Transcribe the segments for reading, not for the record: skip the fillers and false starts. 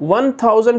1000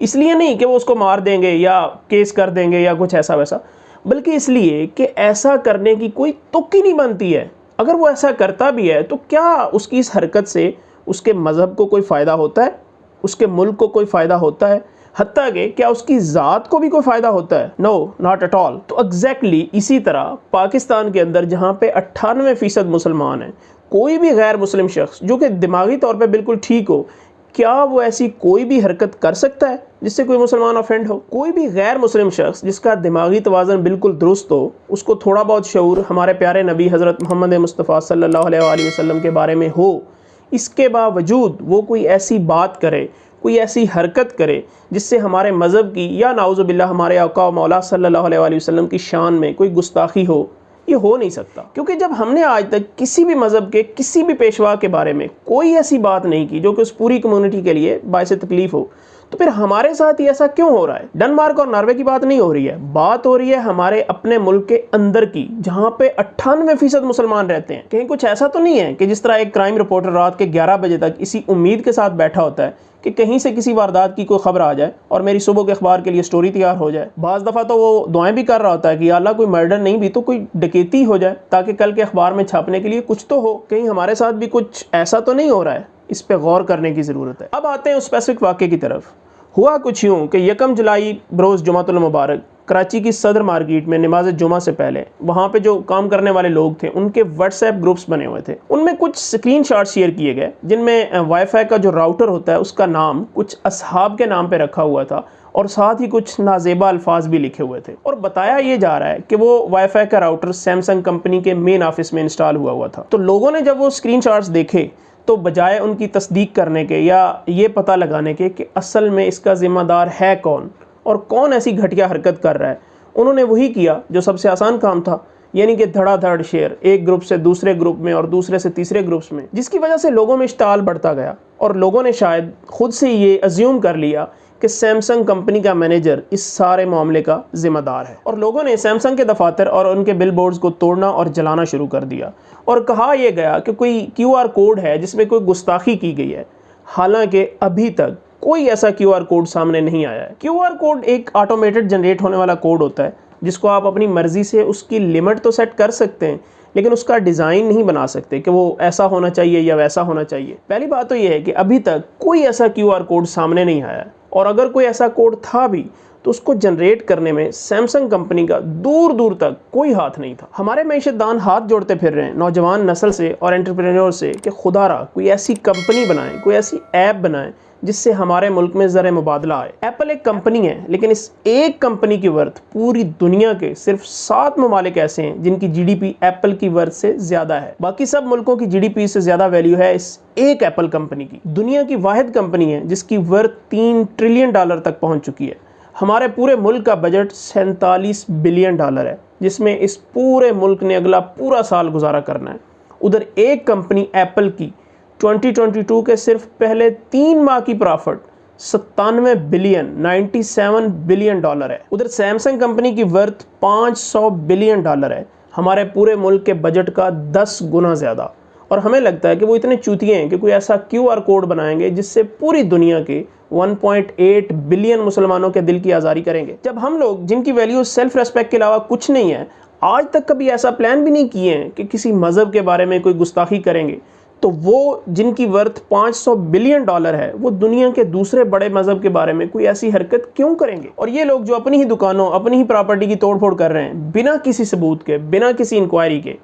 اس لیے نہیں کہ وہ اس کو مار دیں گے یا کیس کر دیں گے یا کچھ ایسا ویسا، بلکہ اس لیے کہ ایسا کرنے کی کوئی تک ہی نہیں بنتی ہے۔ اگر وہ ایسا کرتا بھی ہے تو کیا اس کی اس حرکت سے اس کے مذہب کو کوئی فائدہ ہوتا ہے، اس کے ملک کو کوئی فائدہ ہوتا ہے، حتیٰ کہ کیا اس کی ذات کو بھی کوئی فائدہ ہوتا ہے؟ نو، ناٹ ایٹ آل۔ تو ایگزیکٹلی اسی طرح پاکستان کے اندر جہاں پہ 98% مسلمان ہیں، کوئی بھی غیر مسلم شخص جو کہ دماغی طور پہ بالکل ٹھیک ہو، کیا وہ ایسی کوئی بھی حرکت کر سکتا ہے جس سے کوئی مسلمان آفینڈ ہو؟ کوئی بھی غیر مسلم شخص جس کا دماغی توازن بالکل درست ہو، اس کو تھوڑا بہت شعور ہمارے پیارے نبی حضرت محمد مصطفیٰ صلی اللہ علیہ وآلہ وسلم کے بارے میں ہو، اس کے باوجود وہ کوئی ایسی بات کرے، کوئی ایسی حرکت کرے جس سے ہمارے مذہب کی یا نعوذ باللہ ہمارے آقا و مولا صلی اللہ علیہ وآلہ وسلم کی شان میں کوئی گستاخی ہو، یہ ہو نہیں سکتا۔ کیونکہ جب ہم نے آج تک کسی بھی مذہب کے کسی بھی پیشوا کے بارے میں کوئی ایسی بات نہیں کی جو کہ اس پوری کمیونٹی کے لیے باعث تکلیف ہو، تو پھر ہمارے ساتھ ہی ایسا کیوں ہو رہا ہے؟ ڈنمارک اور ناروے کی بات نہیں ہو رہی ہے، بات ہو رہی ہے ہمارے اپنے ملک کے اندر کی، جہاں پہ 98% مسلمان رہتے ہیں۔ کہیں کچھ ایسا تو نہیں ہے کہ جس طرح ایک کرائم رپورٹر رات کے 11 بجے تک اسی امید کے ساتھ بیٹھا ہوتا ہے کہ کہیں سے کسی واردات کی کوئی خبر آ جائے اور میری صبح کے اخبار کے لیے سٹوری تیار ہو جائے۔ بعض دفعہ تو وہ دعائیں بھی کر رہا ہوتا ہے کہ یا اللہ کوئی مرڈر نہیں بھی تو کوئی ڈکیتی ہو جائے تاکہ کل کے اخبار میں چھاپنے کے لیے کچھ تو ہو۔ کہیں ہمارے ساتھ بھی کچھ ایسا تو نہیں ہو رہا ہے؟ اس پہ غور کرنے کی ضرورت ہے۔ اب آتے ہیں اس اسپیسیفک واقعے کی طرف۔ ہوا کچھ یوں کہ 1 جولائی بروز جمعۃ المبارک کراچی کی صدر مارکیٹ میں نماز جمعہ سے پہلے وہاں پہ جو کام کرنے والے لوگ تھے ان کے واٹس ایپ گروپس بنے ہوئے تھے، ان میں کچھ سکرین شاٹ شیئر کیے گئے جن میں وائی فائی کا جو راؤٹر ہوتا ہے اس کا نام کچھ اصحاب کے نام پہ رکھا ہوا تھا اور ساتھ ہی کچھ نازیبا الفاظ بھی لکھے ہوئے تھے، اور بتایا یہ جا رہا ہے کہ وہ وائی فائی کا راؤٹر سیمسنگ کمپنی کے مین آفس میں انسٹال ہوا تھا۔ تو لوگوں نے جب وہ سکرین شاٹس دیکھے تو بجائے ان کی تصدیق کرنے کے یا یہ پتہ لگانے کے کہ اصل میں اس کا ذمہ دار ہے کون اور کون ایسی گھٹیا حرکت کر رہا ہے، انہوں نے وہی کیا جو سب سے آسان کام تھا، یعنی کہ دھڑا دھڑ شیئر ایک گروپ سے دوسرے گروپ میں اور دوسرے سے تیسرے گروپس میں، جس کی وجہ سے لوگوں میں اشتعال بڑھتا گیا اور لوگوں نے شاید خود سے یہ ازیوم کر لیا کہ سیمسنگ کمپنی کا مینیجر اس سارے معاملے کا ذمہ دار ہے، اور لوگوں نے سیمسنگ کے دفاتر اور ان کے بل بورڈز کو توڑنا اور جلانا شروع کر دیا، اور کہا یہ گیا کہ کوئی QR کوڈ ہے جس میں کوئی گستاخی کی گئی ہے، حالانکہ ابھی تک کوئی ایسا QR کوڈ سامنے نہیں آیا ہے۔ QR کوڈ ایک آٹومیٹڈ جنریٹ ہونے والا کوڈ ہوتا ہے جس کو آپ اپنی مرضی سے اس کی لمٹ تو سیٹ کر سکتے ہیں، لیکن اس کا ڈیزائن نہیں بنا سکتے کہ وہ ایسا ہونا چاہیے یا ویسا ہونا چاہیے۔ پہلی بات تو یہ ہے کہ ابھی تک کوئی ایسا QR کوڈ سامنے نہیں آیا ہے، اور اگر کوئی ایسا کوڈ تھا بھی تو اس کو جنریٹ کرنے میں سیمسنگ کمپنی کا دور دور تک کوئی ہاتھ نہیں تھا۔ ہمارے معیشت دان ہاتھ جوڑتے پھر رہے ہیں نوجوان نسل سے اور انٹرپرینور سے کہ خدا را کوئی ایسی کمپنی بنائیں، کوئی ایسی ایپ بنائیں جس سے ہمارے ملک میں زر مبادلہ آئے۔ ایپل ایک کمپنی ہے، لیکن اس ایک کمپنی کی ورتھ پوری دنیا کے صرف 7 ممالک ایسے ہیں جن کی GDP ایپل کی ورتھ سے زیادہ ہے۔ باقی سب ملکوں کی GDP سے زیادہ ویلیو ہے اس ایک ایپل کمپنی کی۔ دنیا کی واحد کمپنی ہے جس کی ورتھ $3 ٹریلین تک پہنچ چکی ہے۔ ہمارے پورے ملک کا بجٹ $47 بلین ہے، جس میں اس پورے ملک نے اگلا پورا سال گزارا کرنا ہے۔ ادھر ایک کمپنی ایپل کی 2022 کے صرف پہلے 3 ماہ کی پرافٹ 97 بلین ہے۔ ادھر سیمسنگ کمپنی کی ورتھ $500 بلین ہے، ہمارے پورے ملک کے بجٹ کا 10 گنا زیادہ، اور ہمیں لگتا ہے کہ وہ اتنے چوتیے ہیں کہ کوئی ایسا QR کوڈ بنائیں گے جس سے پوری دنیا کے 1.8 بلین مسلمانوں کے دل کی آزاری کریں گے، جب ہم لوگ جن کی ویلیو سیلف ریسپیکٹ کے علاوہ کچھ نہیں ہے آج تک کبھی ایسا پلان بھی نہیں کیے ہیں کہ کسی مذہب کے بارے میں کوئی گستاخی کریں گے، تو وہ جن کی ورتھ $500 بلین ہے وہ دنیا کے دوسرے بڑے مذہب کے بارے میں کوئی ایسی حرکت کیوں کریں گے؟ اور یہ لوگ جو اپنی ہی دکانوں اپنی ہی پراپرٹی کی توڑ پھوڑ کر رہے ہیں بنا کسی ثبوت کے، بنا کسی انکوائری کے،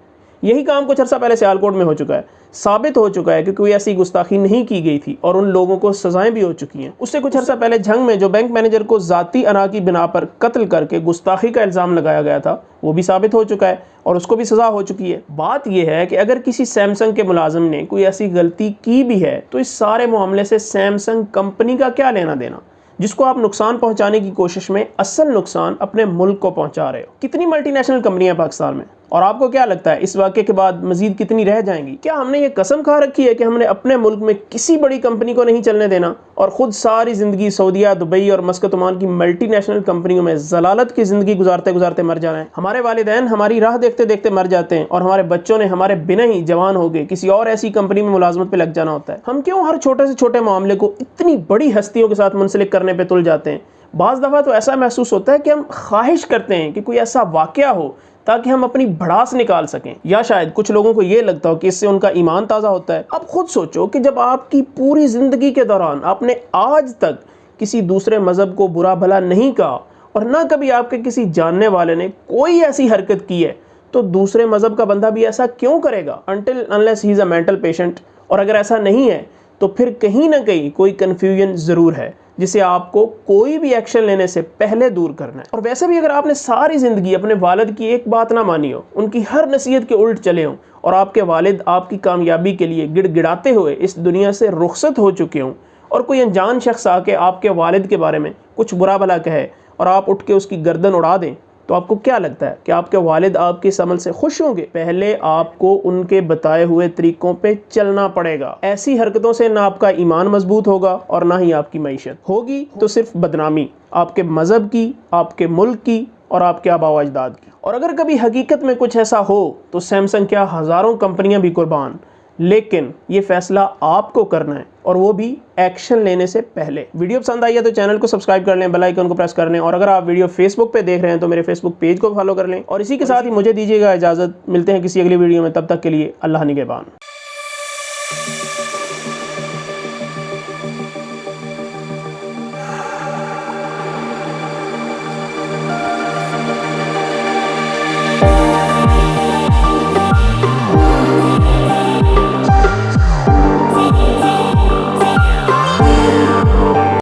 یہی کام کچھ عرصہ پہلے سیالکوٹ میں ہو چکا ہے، ثابت ہو چکا ہے کہ کوئی ایسی گستاخی نہیں کی گئی تھی اور ان لوگوں کو سزائیں بھی ہو چکی ہیں۔ اس سے کچھ عرصہ پہلے جھنگ میں جو بینک مینیجر کو ذاتی انا کی بنا پر قتل کر کے گستاخی کا الزام لگایا گیا تھا، وہ بھی ثابت ہو چکا ہے اور اس کو بھی سزا ہو چکی ہے۔ بات یہ ہے کہ اگر کسی سیمسنگ کے ملازم نے کوئی ایسی غلطی کی بھی ہے تو اس سارے معاملے سے سیمسنگ کمپنی کا کیا لینا دینا، جس کو آپ نقصان پہنچانے کی کوشش میں اصل نقصان اپنے ملک کو پہنچا رہے ہو۔ کتنی ملٹی نیشنل کمپنیاں پاکستان میں، اور آپ کو کیا لگتا ہے اس واقعے کے بعد مزید کتنی رہ جائیں گی؟ کیا ہم نے یہ قسم کھا رکھی ہے کہ ہم نے اپنے ملک میں کسی بڑی کمپنی کو نہیں چلنے دینا اور خود ساری زندگی سعودیہ، دبئی اور مسقط عمان کی ملٹی نیشنل کمپنیوں میں ضلالت کی زندگی گزارتے گزارتے مر جانا ہے؟ ہمارے والدین ہماری راہ دیکھتے دیکھتے مر جاتے ہیں اور ہمارے بچوں نے ہمارے بنا ہی جوان ہو گئے کسی اور ایسی کمپنی میں ملازمت پہ لگ جانا ہوتا ہے۔ ہم کیوں ہر چھوٹے سے چھوٹے معاملے کو اتنی بڑی ہستیوں کے ساتھ منسلک کرنے پہ تل جاتے ہیں؟ بعض دفعہ تو ایسا محسوس ہوتا ہے کہ ہم خواہش کرتے ہیں کہ کوئی ایسا واقعہ ہو تاکہ ہم اپنی بھڑاس نکال سکیں، یا شاید کچھ لوگوں کو یہ لگتا ہو کہ اس سے ان کا ایمان تازہ ہوتا ہے۔ اب خود سوچو کہ جب آپ کی پوری زندگی کے دوران آپ نے آج تک کسی دوسرے مذہب کو برا بھلا نہیں کہا اور نہ کبھی آپ کے کسی جاننے والے نے کوئی ایسی حرکت کی ہے، تو دوسرے مذہب کا بندہ بھی ایسا کیوں کرے گا until unless he is a mental patient؟ اور اگر ایسا نہیں ہے تو پھر کہیں نہ کہیں کوئی کنفیوژن ضرور ہے جسے آپ کو کوئی بھی ایکشن لینے سے پہلے دور کرنا ہے۔ اور ویسے بھی اگر آپ نے ساری زندگی اپنے والد کی ایک بات نہ مانی ہو، ان کی ہر نصیحت کے الٹ چلے ہوں، اور آپ کے والد آپ کی کامیابی کے لیے گڑ گڑاتے ہوئے اس دنیا سے رخصت ہو چکے ہوں، اور کوئی انجان شخص آ کے آپ کے والد کے بارے میں کچھ برا بھلا کہے اور آپ اٹھ کے اس کی گردن اڑا دیں، تو آپ کو کیا لگتا ہے کہ آپ کے والد آپ کے اس عمل سے خوش ہوں گے؟ پہلے آپ کو ان کے بتائے ہوئے طریقوں پہ چلنا پڑے گا۔ ایسی حرکتوں سے نہ آپ کا ایمان مضبوط ہوگا اور نہ ہی آپ کی معیشت ہوگی، تو صرف بدنامی آپ کے مذہب کی، آپ کے ملک کی اور آپ کے آباء و اجداد کی۔ اور اگر کبھی حقیقت میں کچھ ایسا ہو تو سیمسنگ کیا ہزاروں کمپنیاں بھی قربان، لیکن یہ فیصلہ آپ کو کرنا ہے، اور وہ بھی ایکشن لینے سے پہلے۔ ویڈیو پسند آئی ہے تو چینل کو سبسکرائب کر لیں، بیل آئیکن کو پریس کر لیں، اور اگر آپ ویڈیو فیس بک پہ دیکھ رہے ہیں تو میرے فیس بک پیج کو فالو کر لیں، اور اسی کے ساتھ ہی مجھے دیجیے گا اجازت۔ ملتے ہیں کسی اگلی ویڈیو میں، تب تک کے لیے اللہ نگہبان۔